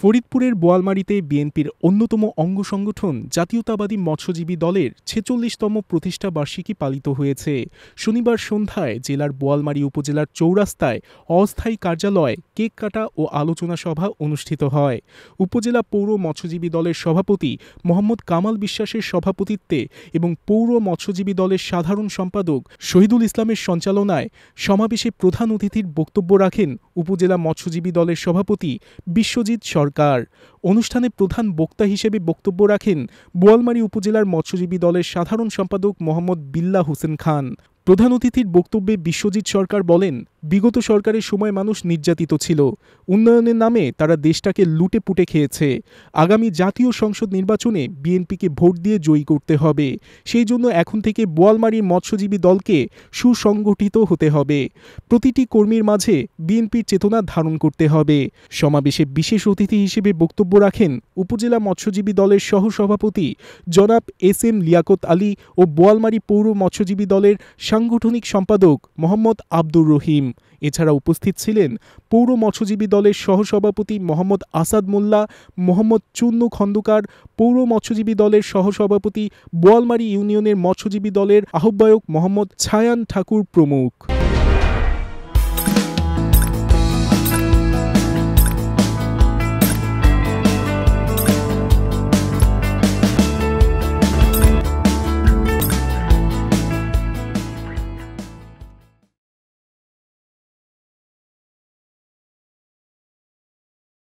ফরিদপুরের বোয়ালমারীতে বিএনপির অন্যতম অঙ্গ সংগঠন জাতীয়তাবাদী মৎস্যজীবী দলের ৪৬তম প্রতিষ্ঠা বার্ষিকী পালিত হয়েছে। শনিবার সন্ধ্যায় জেলার বোয়ালমারী উপজেলার চৌরাস্তায় অস্থায়ী কার্যালয়, কেক কাটা ও আলোচনা সভা অনুষ্ঠিত হয়। উপজেলা পৌর মৎস্যজীবী দলের সভাপতি মোহাম্মদ কামাল বিশ্বাসের সভাপতিত্বে এবং পৌর মৎস্যজীবী দলের সাধারণ সম্পাদক শহীদুল ইসলামের সঞ্চালনায় সমাবেশে প্রধান অতিথির বক্তব্য রাখেন উপজেলা মৎস্যজীবী দলের সভাপতি বিশ্বজিৎ সরকার। অনুষ্ঠানে প্রধান বক্তা হিসেবে বক্তব্য রাখেন বোয়ালমারী উপজেলার মৎস্যজীবী দলের সাধারণ সম্পাদক মোহাম্মদ বিল্লাহ হোসেন খান। প্রধান অতিথির বক্তব্যে বিশ্বজিৎ সরকার বলেন, বিগত সরকারের সময় মানুষ নির্যাতিত ছিল। উন্নয়নের নামে তারা দেশটাকে লুটে পুটে খেয়েছে। আগামী জাতীয় সংসদ নির্বাচনে বিএনপিকে ভোট দিয়ে জয়ী করতে হবে। সেই জন্য এখন থেকে বোয়ালমারীর মৎস্যজীবী দলকে সুসংগঠিত হতে হবে। প্রতিটি কর্মীর মাঝে বিএনপির চেতনা ধারণ করতে হবে। সমাবেশে বিশেষ অতিথি হিসেবে বক্তব্য রাখেন উপজেলা মৎস্যজীবী দলের সহসভাপতি জনাব এস.এম. লিয়াকত আলী ও বোয়ালমারী পৌর মৎস্যজীবী দলের সাংগঠনিক সম্পাদক মোহাম্মদ আব্দুর রহিম। এছাড়া উপস্থিত ছিলেন পৌর মৎস্যজীবী দলের সহসভাপতি মোহাম্মদ আসাদ মোল্লা, মোহাম্মদ চুন্নু খন্দকার, পৌর মৎস্যজীবী দলের সহসভাপতি, বোয়ালমারী ইউনিয়নের মৎস্যজীবী দলের আহ্বায়ক মোহাম্মদ ছায়ান ঠাকুর প্রমুখ।